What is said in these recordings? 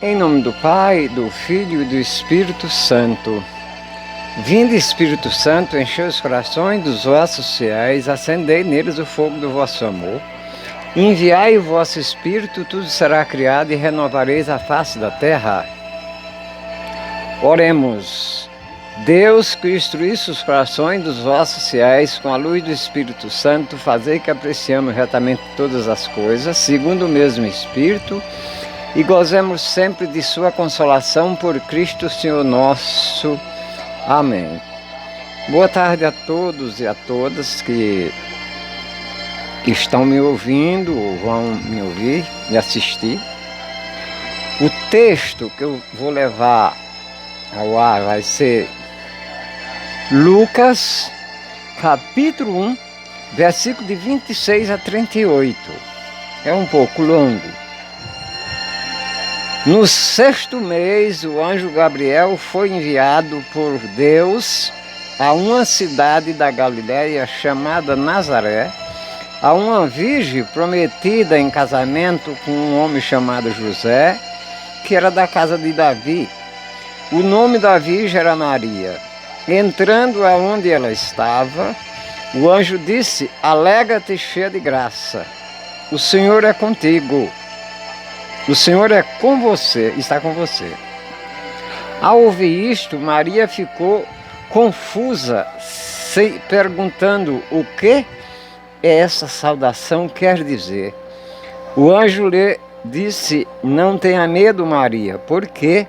Em nome do Pai, do Filho e do Espírito Santo. Vinde, Espírito Santo, enchei os corações dos vossos fiéis, acendei neles o fogo do vosso amor. Enviai o vosso Espírito, tudo será criado e renovareis a face da terra. Oremos. Deus, que instruísse os corações dos vossos fiéis com a luz do Espírito Santo, fazei que apreciemos retamente todas as coisas, segundo o mesmo Espírito, e gozemos sempre de sua consolação por Cristo Senhor nosso. Amém. Boa tarde a todos e a todas que estão me ouvindo ou vão me ouvir, me assistir. O texto que eu vou levar ao ar vai ser Lucas, capítulo 1, versículo de 26 a 38. É um pouco longo. No 6º mês, o anjo Gabriel foi enviado por Deus a uma cidade da Galiléia chamada Nazaré, a uma virgem prometida em casamento com um homem chamado José, que era da casa de Davi. O nome da virgem era Maria. Entrando aonde ela estava, o anjo disse: "Alegra-te, cheia de graça, o Senhor é contigo. O Senhor é com você, está com você." Ao ouvir isto, Maria ficou confusa, perguntando o que essa saudação quer dizer. O anjo lhe disse: "Não tenha medo, Maria, porque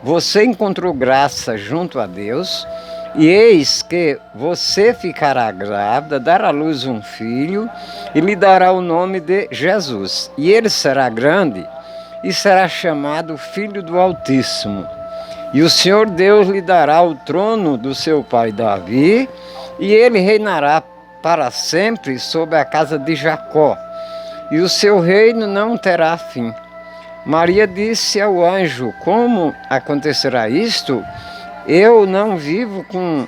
você encontrou graça junto a Deus, e eis que você ficará grávida, dará à luz um filho, e lhe dará o nome de Jesus. E ele será grande e será chamado Filho do Altíssimo. E o Senhor Deus lhe dará o trono do seu pai Davi, e ele reinará para sempre sobre a casa de Jacó, e o seu reino não terá fim." Maria disse ao anjo: "Como acontecerá isto? Eu não vivo com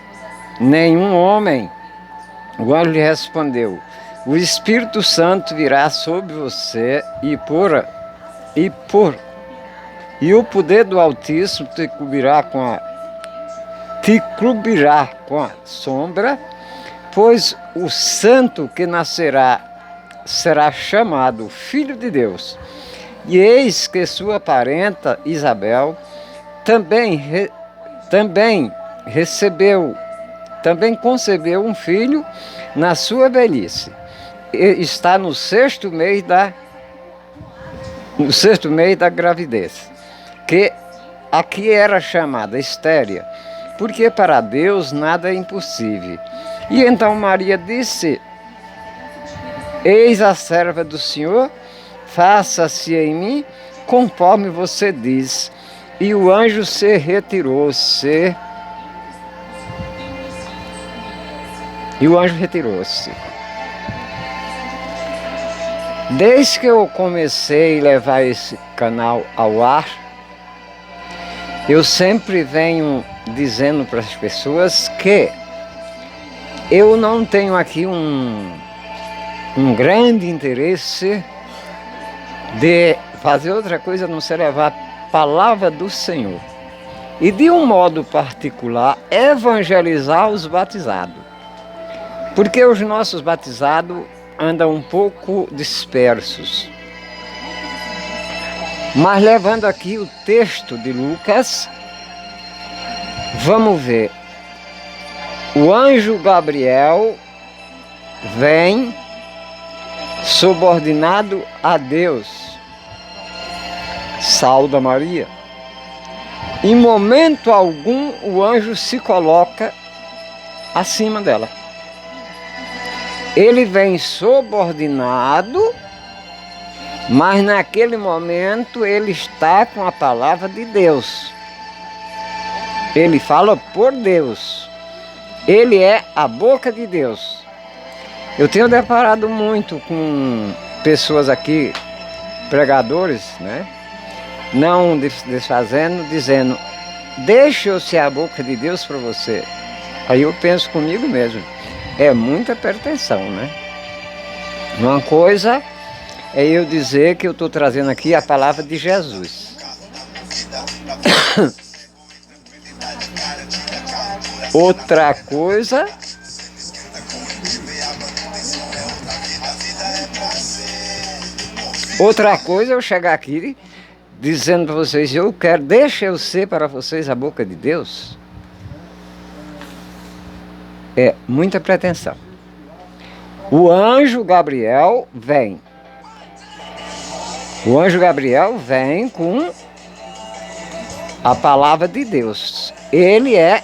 nenhum homem." O anjo lhe respondeu: "O Espírito Santo virá sobre você e o poder do Altíssimo te cobrirá com a sombra, pois o santo que nascerá será chamado Filho de Deus. E eis que sua parenta Isabel também concebeu um filho na sua velhice. E está no sexto mês da gravidez, que aqui era chamada estéril, porque para Deus nada é impossível." E então Maria disse: "Eis a serva do Senhor, faça-se em mim conforme você diz." E o anjo se retirou-se. Desde que eu comecei a levar esse canal ao ar, eu sempre venho dizendo para as pessoas que eu não tenho aqui um grande interesse de fazer outra coisa a não ser levar a palavra do Senhor. E de um modo particular, evangelizar os batizados. Porque os nossos batizados andam um pouco dispersos. Mas levando aqui o texto de Lucas, vamos ver. O anjo Gabriel vem subordinado a Deus. Sauda Maria. Em momento algum o anjo se coloca acima dela. Ele vem subordinado, mas naquele momento ele está com a palavra de Deus. Ele fala por Deus. Ele é a boca de Deus. Eu tenho deparado muito com pessoas aqui, pregadores, né? Não desfazendo, dizendo: "Deixa eu ser a boca de Deus para você." Aí eu penso comigo mesmo, é muita pretensão, né? Uma coisa é eu dizer que eu estou trazendo aqui a palavra de Jesus. Outra coisa, eu chegar aqui dizendo para vocês, deixa eu ser para vocês a boca de Deus. É muita pretensão. O anjo Gabriel vem. O anjo Gabriel vem com a palavra de Deus. Ele é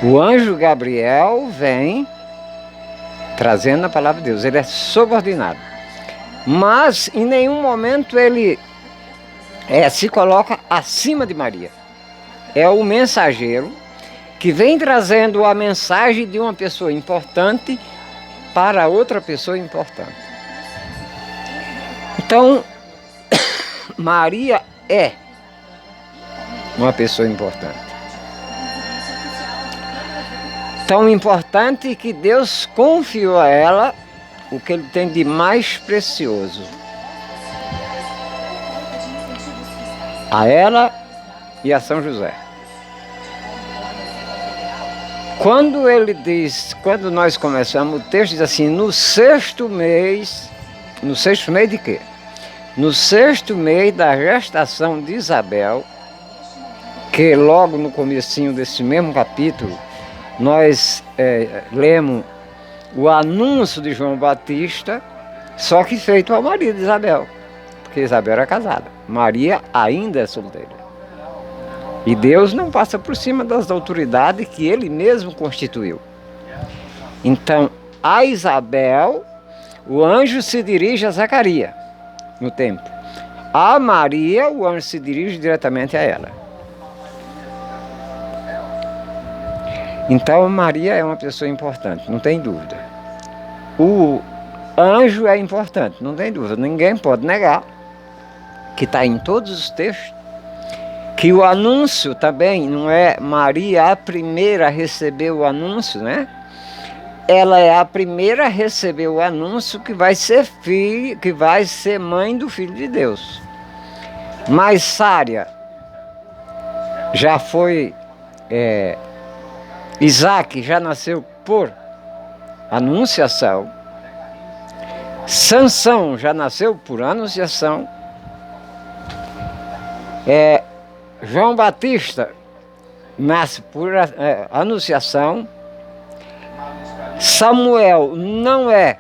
o anjo Gabriel vem trazendo a palavra de Deus. Ele é subordinado. Mas em nenhum momento ele se coloca acima de Maria. É o mensageiro que vem trazendo a mensagem de uma pessoa importante para outra pessoa importante. Então, Maria é uma pessoa importante. Tão importante que Deus confiou a ela o que Ele tem de mais precioso. A ela e a São José. Quando ele diz, quando nós começamos, o texto diz assim, no sexto mês de quê? No sexto mês da gestação de Isabel, que logo no comecinho desse mesmo capítulo, nós lemos o anúncio de João Batista, só que feito ao marido de Isabel, porque Isabel era casada, Maria ainda é solteira. E Deus não passa por cima das autoridades que Ele mesmo constituiu. Então, a Isabel, o anjo se dirige a Zacarias, no templo. A Maria, o anjo se dirige diretamente a ela. Então, Maria é uma pessoa importante, não tem dúvida. O anjo é importante, não tem dúvida. Ninguém pode negar, que está em todos os textos, que o anúncio também não é Maria a primeira a receber o anúncio, né? Ela é a primeira a receber o anúncio que vai ser filho, que vai ser mãe do Filho de Deus. Mas Sária já foi... Isaac já nasceu por anunciação. Sansão já nasceu por anunciação. João Batista nasce por anunciação. Samuel não é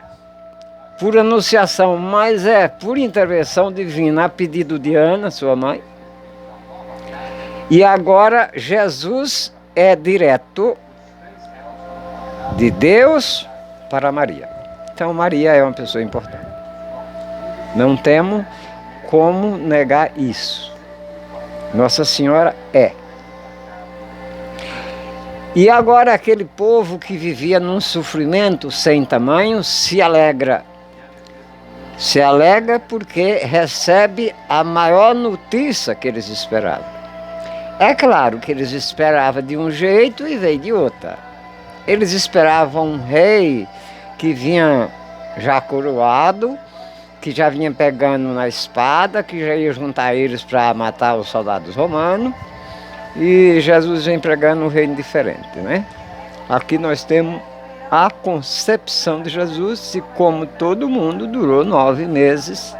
por anunciação, mas é por intervenção divina a pedido de Ana, sua mãe. E agora Jesus é direto de Deus para Maria. Então Maria é uma pessoa importante. Não temos como negar isso. Nossa Senhora é. E agora aquele povo que vivia num sofrimento sem tamanho se alegra. Se alegra porque recebe a maior notícia que eles esperavam. É claro que eles esperavam de um jeito e veio de outra. Eles esperavam um rei que vinha já coroado, que já vinha pegando na espada, que já ia juntar eles para matar os soldados romanos. E Jesus vem pregando um reino diferente, né? Aqui nós temos a concepção de Jesus e como todo mundo durou 9 meses.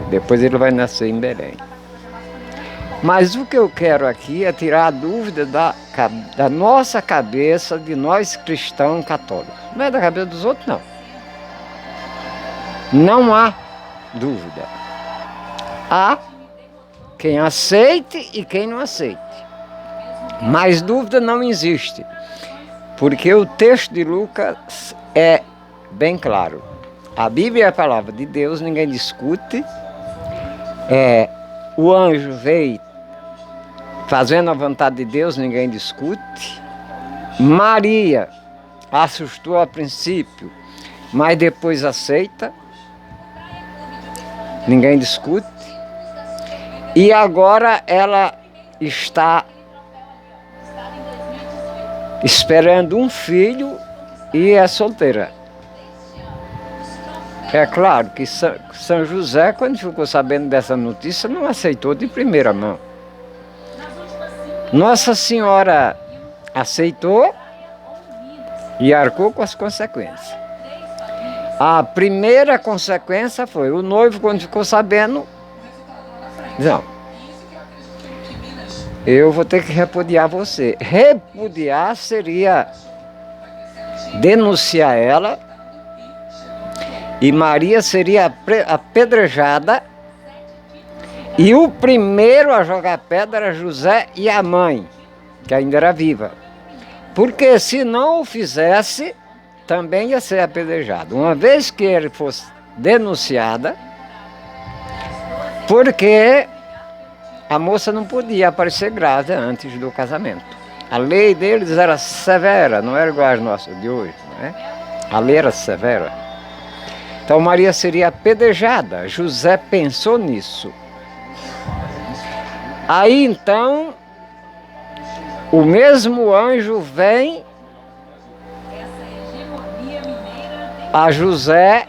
Depois ele vai nascer em Belém. Mas o que eu quero aqui é tirar a dúvida da nossa cabeça, de nós cristãos católicos. Não é da cabeça dos outros, não. Não há dúvida. Há quem aceite e quem não aceite. Mas dúvida não existe. Porque o texto de Lucas é bem claro. A Bíblia é a palavra de Deus, ninguém discute. O anjo veio fazendo a vontade de Deus, ninguém discute. Maria assustou a princípio, mas depois aceita. Ninguém discute. E agora ela está esperando um filho e é solteira. É claro que São José, quando ficou sabendo dessa notícia, não aceitou de primeira mão. Nossa Senhora aceitou e arcou com as consequências. A primeira consequência foi o noivo, quando ficou sabendo, não, eu vou ter que repudiar você. Repudiar seria denunciar ela, e Maria seria apedrejada, e o primeiro a jogar pedra era José e a mãe, que ainda era viva. Porque se não o fizesse, também ia ser apedrejado. Uma vez que ele fosse denunciada, porque a moça não podia aparecer grávida antes do casamento. A lei deles era severa, não era igual a nossa de hoje, não é? A lei era severa. Então Maria seria apedrejada. José pensou nisso. Aí então, o mesmo anjo vem a José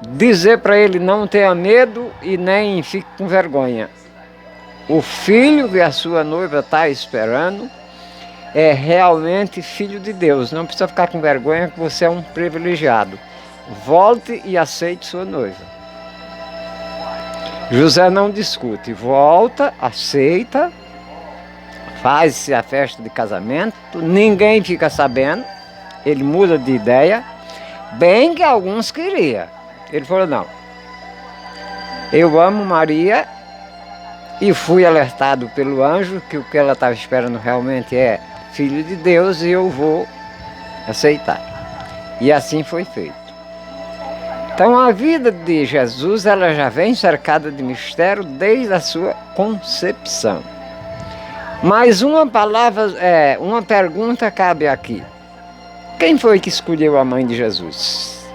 dizer para ele: não tenha medo e nem fique com vergonha. O filho que a sua noiva está esperando é realmente filho de Deus. Não precisa ficar com vergonha, que você é um privilegiado. Volte e aceite sua noiva. José não discute, volta, aceita, faz-se a festa de casamento, ninguém fica sabendo, ele muda de ideia, bem que alguns queriam. Ele falou: não, eu amo Maria e fui alertado pelo anjo que o que ela estava esperando realmente é filho de Deus e eu vou aceitar. E assim foi feito. Então a vida de Jesus, ela já vem cercada de mistério desde a sua concepção. Mas uma pergunta cabe aqui. Quem foi que escolheu a mãe de Jesus?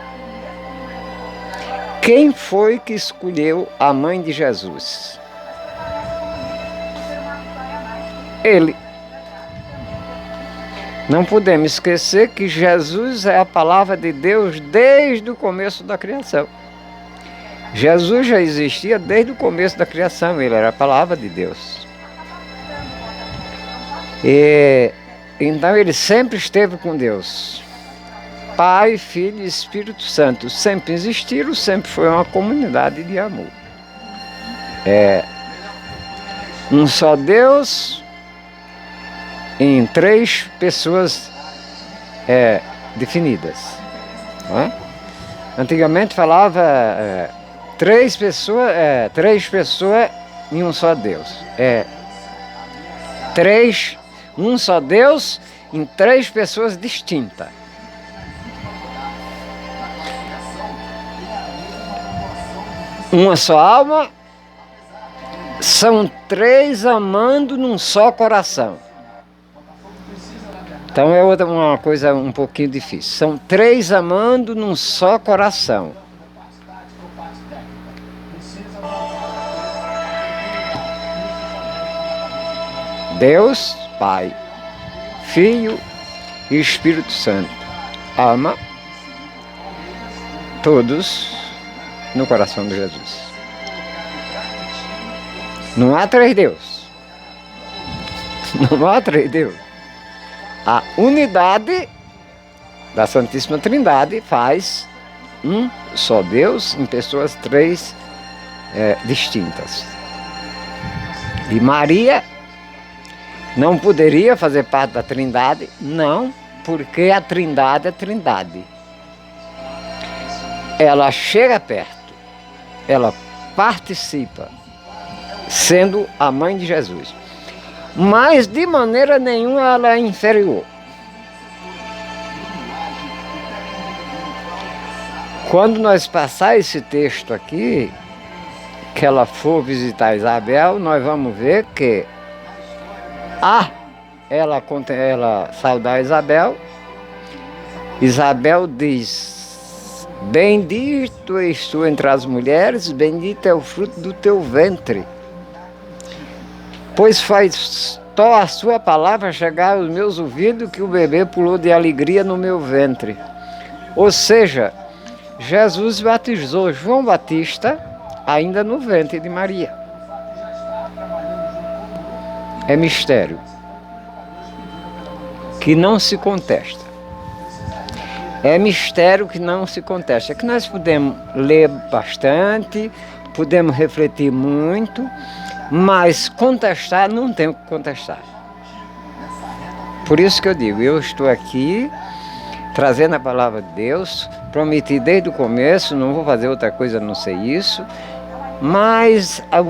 Quem foi que escolheu a mãe de Jesus? Ele. Não podemos esquecer que Jesus é a palavra de Deus desde o começo da criação. Jesus já existia desde o começo da criação, ele era a palavra de Deus. Então ele sempre esteve com Deus. Pai, Filho e Espírito Santo sempre existiram, sempre foi uma comunidade de amor. Um só Deus em três pessoas definidas. Não é? Antigamente falava três pessoas em um só Deus. Um só Deus em três pessoas distintas. Uma só alma, são três amando num só coração. Então é uma coisa um pouquinho difícil. São três amando num só coração. Deus, Pai, Filho e Espírito Santo ama todos no coração de Jesus. Não há três deuses. Não há três deuses. A unidade da Santíssima Trindade faz um só Deus em pessoas três distintas. E Maria não poderia fazer parte da Trindade, não, porque a Trindade é Trindade. Ela chega perto, ela participa, sendo a mãe de Jesus. Mas de maneira nenhuma ela é inferior. Quando nós passar esse texto aqui, que ela for visitar Isabel, nós vamos ver que ela saudar Isabel. Isabel diz: bendito és tu entre as mulheres, bendito é o fruto do teu ventre. Pois faz só a sua palavra chegar aos meus ouvidos que o bebê pulou de alegria no meu ventre. Ou seja, Jesus batizou João Batista ainda no ventre de Maria. É mistério que não se contesta. É mistério que não se contesta. É que nós podemos ler bastante, podemos refletir muito, mas contestar não tem o que contestar. Por isso que eu digo, eu estou aqui trazendo a palavra de Deus, prometi desde o começo, não vou fazer outra coisa a não ser isso, mas a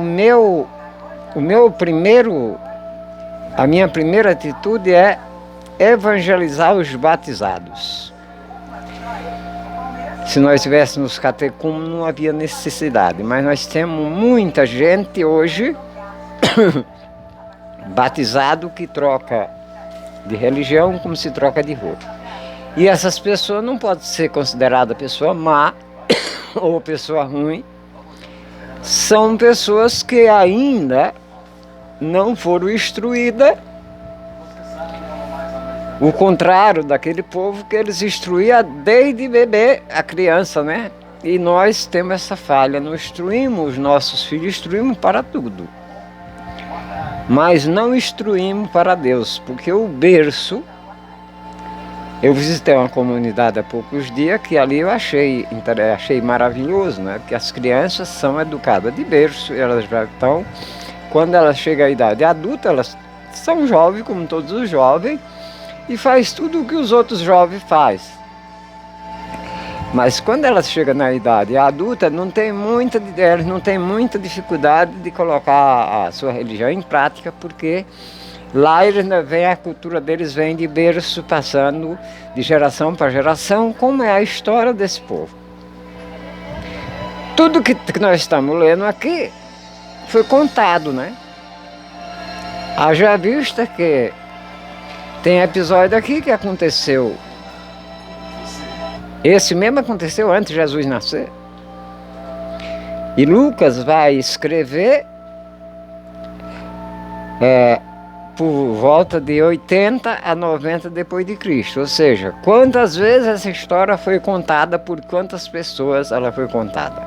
minha primeira atitude é evangelizar os batizados. Se nós tivéssemos catecúmenos, não havia necessidade, mas nós temos muita gente hoje batizado que troca de religião como se troca de roupa. E essas pessoas não podem ser consideradas pessoa má ou pessoa ruim. São pessoas que ainda não foram instruídas. O contrário daquele povo que eles instruíam desde bebê a criança, né? E nós temos essa falha, não instruímos os nossos filhos, instruímos para tudo. Mas não instruímos para Deus, porque o berço... Eu visitei uma comunidade há poucos dias que ali eu achei maravilhoso, né? Porque as crianças são educadas de berço, elas já estão, quando elas chegam à idade adulta, elas são jovens como todos os jovens e faz tudo o que os outros jovens fazem. Mas quando elas chegam na idade adulta, elas não têm muita dificuldade de colocar a sua religião em prática, porque lá eles vêm, a cultura deles vem de berço, passando de geração para geração, como é a história desse povo. Tudo que nós estamos lendo aqui foi contado, né? Haja vista que tem episódio aqui que aconteceu. Esse mesmo aconteceu antes de Jesus nascer. E Lucas vai escrever por volta de 80 a 90 depois de Cristo. Ou seja, quantas vezes essa história foi contada, por quantas pessoas ela foi contada.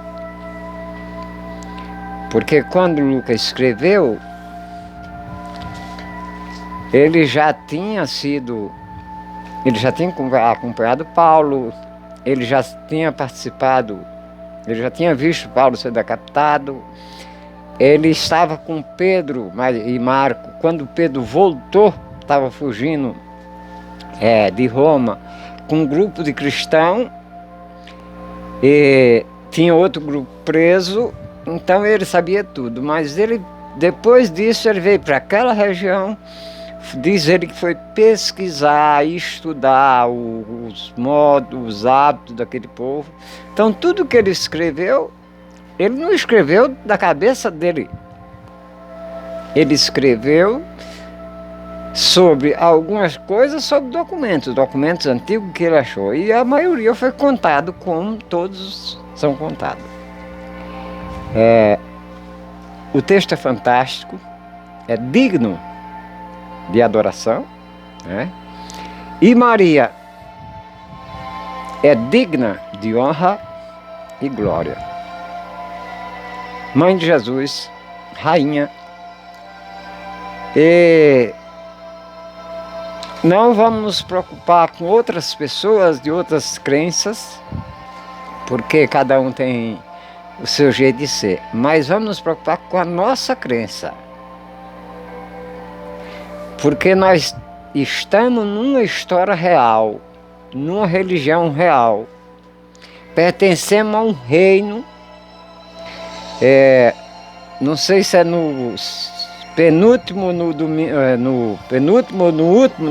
Porque quando Lucas escreveu, ele já tinha acompanhado Paulo, ele já tinha participado, ele já tinha visto Paulo ser decapitado. Ele estava com Pedro e Marco, quando Pedro voltou, estava fugindo de Roma, com um grupo de cristãos, e tinha outro grupo preso, então ele sabia tudo. Mas ele, depois disso, ele veio para aquela região, diz ele que foi pesquisar, estudar os modos, os hábitos daquele povo. Então tudo que ele escreveu, ele não escreveu da cabeça dele. Ele escreveu sobre algumas coisas, sobre documentos antigos que ele achou. E a maioria foi contado como todos são contados. O texto é fantástico, é digno de adoração, né? E Maria é digna de honra e glória. Mãe de Jesus, rainha. E não vamos nos preocupar com outras pessoas de outras crenças, porque cada um tem o seu jeito de ser, mas vamos nos preocupar com a nossa crença, porque nós estamos numa história real, numa religião real, pertencemos a um reino. Não sei se é no último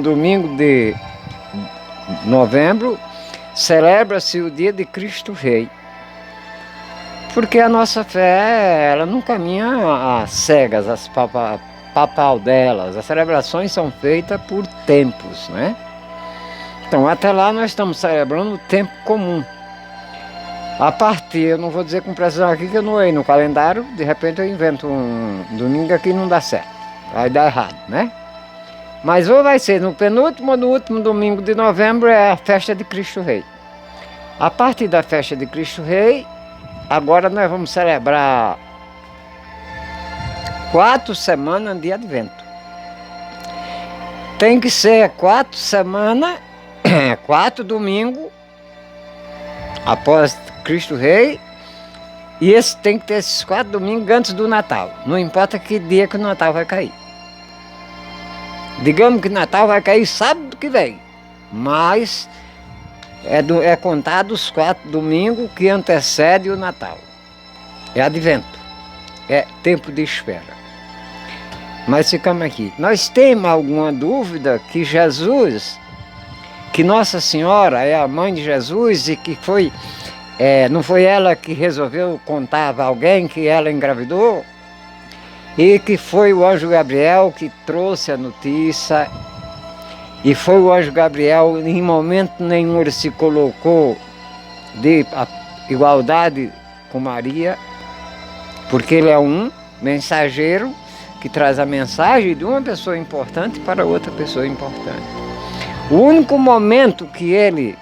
domingo de novembro, celebra-se o dia de Cristo Rei. Porque a nossa fé, ela não caminha às cegas, às papal delas. As celebrações são feitas por tempos, né? Então até lá nós estamos celebrando o tempo comum. A partir, eu não vou dizer com precisão aqui que eu não olhei no calendário, de repente eu invento um domingo aqui e não dá certo. vai dar errado, né? Mas ou vai ser no penúltimo ou no último domingo de novembro, é a festa de Cristo Rei. A partir da festa de Cristo Rei, agora nós vamos celebrar 4 semanas de Advento. Tem que ser 4 semanas, 4 domingos após Cristo Rei. E esse tem que ter esses 4 domingos antes do Natal. Não importa que dia que o Natal vai cair. Digamos que o Natal vai cair sábado que vem. Mas é contado os 4 domingos que antecedem o Natal. É Advento. É tempo de espera. Mas ficamos aqui. Nós temos alguma dúvida que Jesus, que Nossa Senhora é a mãe de Jesus e que não foi ela que resolveu contar a alguém que ela engravidou? E que foi o anjo Gabriel que trouxe a notícia. E foi o anjo Gabriel, em momento nenhum ele se colocou de igualdade com Maria, porque ele é um mensageiro que traz a mensagem de uma pessoa importante para outra pessoa importante. O único momento que ele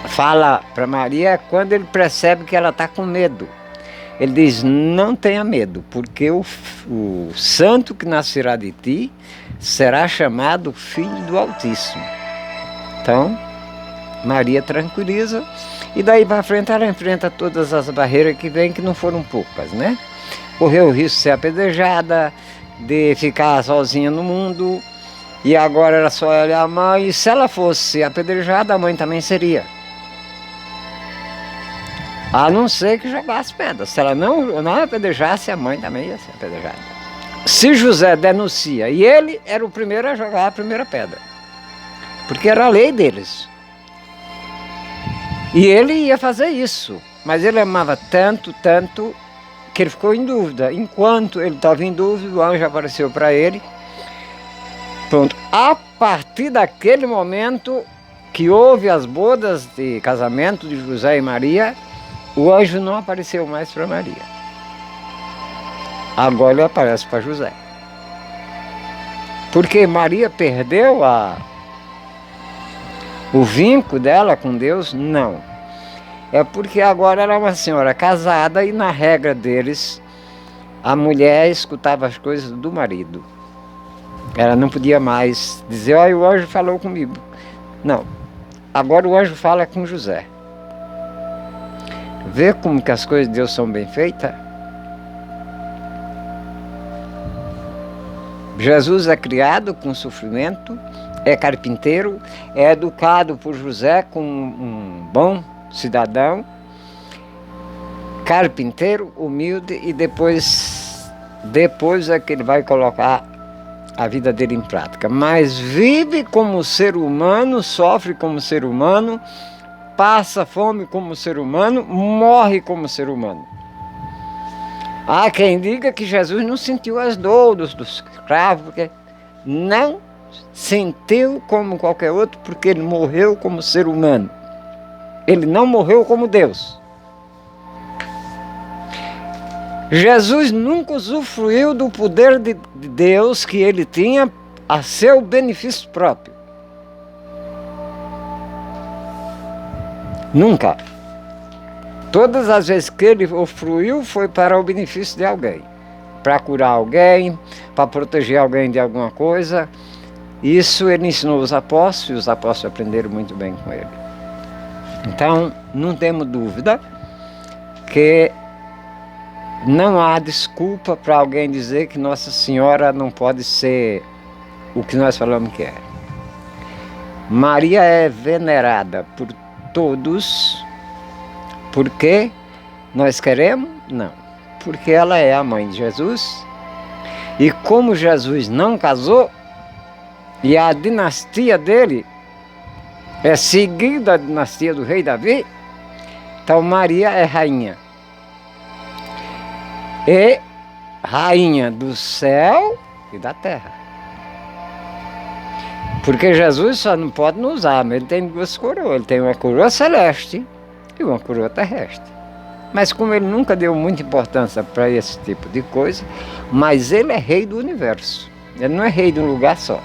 fala para Maria é quando ele percebe que ela está com medo. Ele diz, não tenha medo, porque o santo que nascerá de ti será chamado Filho do Altíssimo. Então, Maria tranquiliza, e daí para frente ela enfrenta todas as barreiras que vêm, que não foram poucas, né? Correu o risco de ser apedrejada, de ficar sozinha no mundo, e agora era só ela e a mãe, e se ela fosse apedrejada, a mãe também seria. A não ser que jogasse pedras. Se ela não apedrejasse, a mãe também ia ser apedrejada. Se José denuncia, e ele era o primeiro a jogar a primeira pedra, porque era a lei deles. E ele ia fazer isso, mas ele amava tanto, que ele ficou em dúvida. Enquanto ele estava em dúvida, o anjo apareceu para ele. Pronto, a partir daquele momento que houve as bodas de casamento de José e Maria, o anjo não apareceu mais para Maria. Agora ele aparece para José. Porque Maria perdeu o vínculo dela com Deus? Não. É porque agora ela é uma senhora casada e na regra deles, a mulher escutava as coisas do marido. Ela não podia mais dizer, olha, o anjo falou comigo. Não. Agora o anjo fala com José. Vê como que as coisas de Deus são bem feitas? Jesus é criado com sofrimento, é carpinteiro, é educado por José como um bom cidadão, carpinteiro, humilde, e depois é que ele vai colocar a vida dele em prática. Mas vive como ser humano, sofre como ser humano, passa fome como ser humano, morre como ser humano. Há quem diga que Jesus não sentiu as dores dos escravos, porque não sentiu como qualquer outro, porque ele morreu como ser humano. Ele não morreu como Deus. Jesus nunca usufruiu do poder de Deus que ele tinha a seu benefício próprio. Nunca. Todas as vezes que ele usufruiu foi para o benefício de alguém. Para curar alguém, para proteger alguém de alguma coisa. Isso ele ensinou os apóstolos, e os apóstolos aprenderam muito bem com ele. Então, não temos dúvida que não há desculpa para alguém dizer que Nossa Senhora não pode ser o que nós falamos que é. Maria é venerada por todos, porque nós queremos? Não. Porque ela é a mãe de Jesus, e como Jesus não casou, e a dinastia dele é seguida a dinastia do rei Davi, então Maria é rainha. E rainha do céu e da terra. Porque Jesus só não pode nos usar, mas ele tem 2 coroas. Ele tem uma coroa celeste e uma coroa terrestre. Mas como ele nunca deu muita importância para esse tipo de coisa, mas ele é rei do universo. Ele não é rei de um lugar só.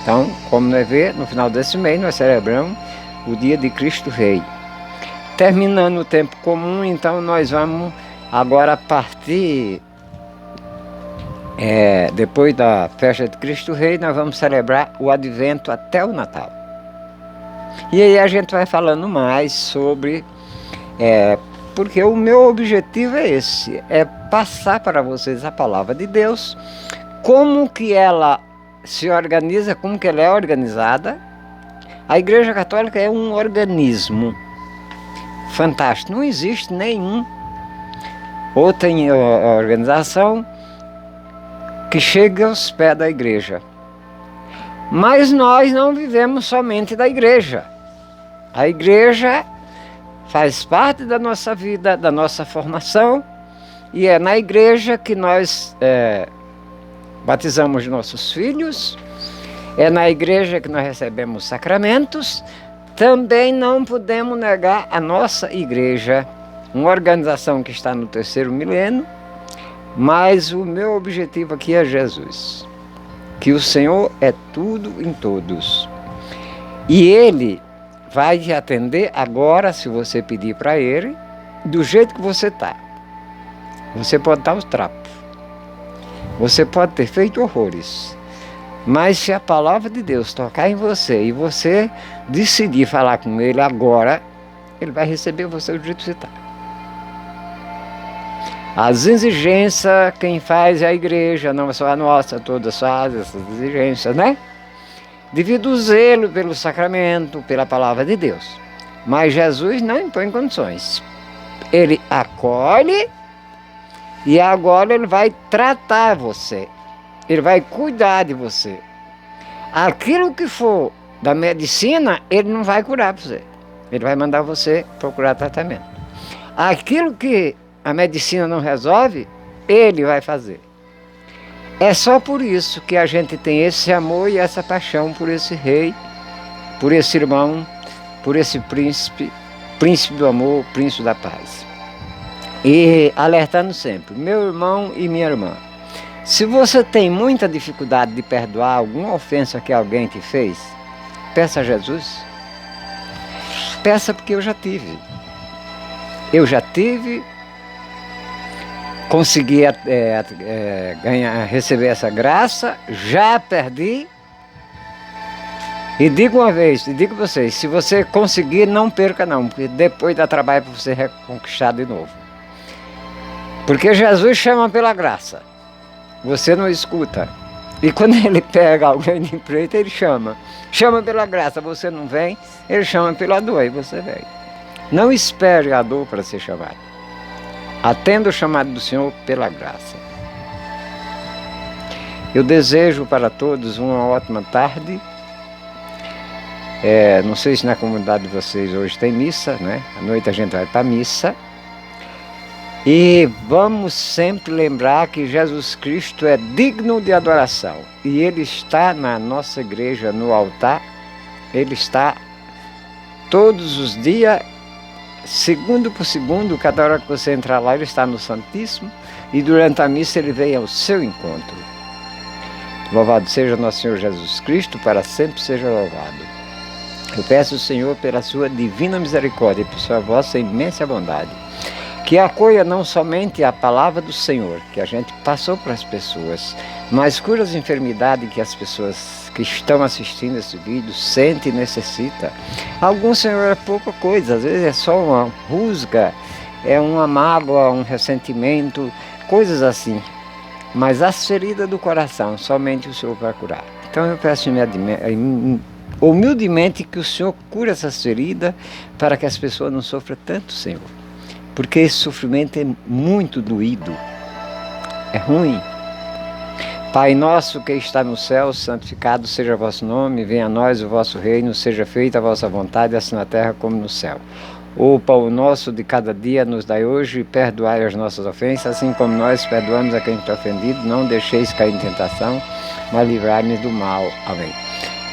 Então, como nós vemos, no final desse mês nós celebramos o dia de Cristo Rei. Terminando o tempo comum, então nós vamos agora partir, depois da festa de Cristo Rei, nós vamos celebrar o Advento até o Natal. E aí a gente vai falando mais sobre, porque o meu objetivo é esse, é passar para vocês a palavra de Deus, como que ela se organiza, como que ela é organizada. A Igreja Católica é um organismo fantástico, não existe nenhum outra organização que chegue aos pés da igreja. Mas nós não vivemos somente da igreja. A igreja faz parte da nossa vida, da nossa formação, e é na igreja que nós batizamos nossos filhos, é na igreja que nós recebemos sacramentos. Também não podemos negar a nossa igreja, uma organização que está no 3º milênio, mas o meu objetivo aqui é Jesus, que o Senhor é tudo em todos. E Ele vai te atender agora, se você pedir para Ele, do jeito que você está. Você pode estar os trapos, você pode ter feito horrores, mas se a palavra de Deus tocar em você e você decidir falar com Ele agora, Ele vai receber você do jeito que você está. As exigências, quem faz é a igreja, não é só a nossa, todas fazem essas exigências, né? Devido ao zelo pelo sacramento, pela palavra de Deus. Mas Jesus não impõe condições. Ele acolhe e agora Ele vai tratar você. Ele vai cuidar de você. Aquilo que for da medicina, Ele não vai curar você. Ele vai mandar você procurar tratamento. Aquilo que a medicina não resolve, Ele vai fazer. É só por isso que a gente tem esse amor e essa paixão por esse rei, por esse irmão, por esse príncipe, príncipe do amor, príncipe da paz. E alertando sempre, meu irmão e minha irmã, se você tem muita dificuldade de perdoar alguma ofensa que alguém te fez, peça a Jesus. Peça, porque eu já tive. Consegui receber essa graça, já perdi. E digo uma vez, e digo a vocês, se você conseguir, não perca não, porque depois dá trabalho para você reconquistar de novo. Porque Jesus chama pela graça. Você não escuta. E quando Ele pega alguém de empreita, Ele chama. Chama pela graça, você não vem, Ele chama pela dor e você vem. Não espere a dor para ser chamado. Atenda o chamado do Senhor pela graça. Eu desejo para todos uma ótima tarde. Não sei se na comunidade de vocês hoje tem missa, né? À noite a gente vai para a missa. E vamos sempre lembrar que Jesus Cristo é digno de adoração. E Ele está na nossa igreja, no altar. Ele está todos os dias, segundo por segundo, cada hora que você entrar lá, Ele está no Santíssimo. E durante a missa Ele vem ao seu encontro. Louvado seja nosso Senhor Jesus Cristo, para sempre seja louvado. Eu peço ao Senhor, pela sua divina misericórdia e por sua vossa imensa bondade, que acolha não somente a palavra do Senhor, que a gente passou para as pessoas, mas cura as enfermidades que as pessoas que estão assistindo esse vídeo sentem e necessitam. Alguns, Senhor, é pouca coisa, às vezes é só uma rusga, é uma mágoa, um ressentimento, coisas assim. Mas as feridas do coração, somente o Senhor vai curar. Então eu peço humildemente que o Senhor cure essas feridas, para que as pessoas não sofram tanto, Senhor. Porque esse sofrimento é muito doído, é ruim. Pai nosso que está no céu, santificado seja o vosso nome, venha a nós o vosso reino, seja feita a vossa vontade, assim na terra como no céu. O pão nosso de cada dia nos dai hoje, e perdoai as nossas ofensas, assim como nós perdoamos a quem está ofendido. Não deixeis cair em tentação, mas livrai-nos do mal. Amém.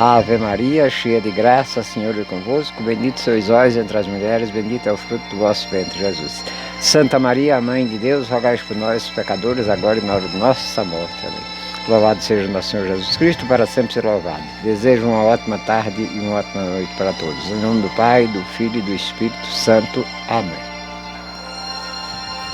Ave Maria, cheia de graça, o Senhor é convosco, bendito sois vós entre as mulheres, bendito é o fruto do vosso ventre, Jesus. Santa Maria, Mãe de Deus, rogai por nós, pecadores, agora e na hora de nossa morte. Amém. Louvado seja o nosso Senhor Jesus Cristo, para sempre ser louvado. Desejo uma ótima tarde e uma ótima noite para todos. Em nome do Pai, do Filho e do Espírito Santo. Amém.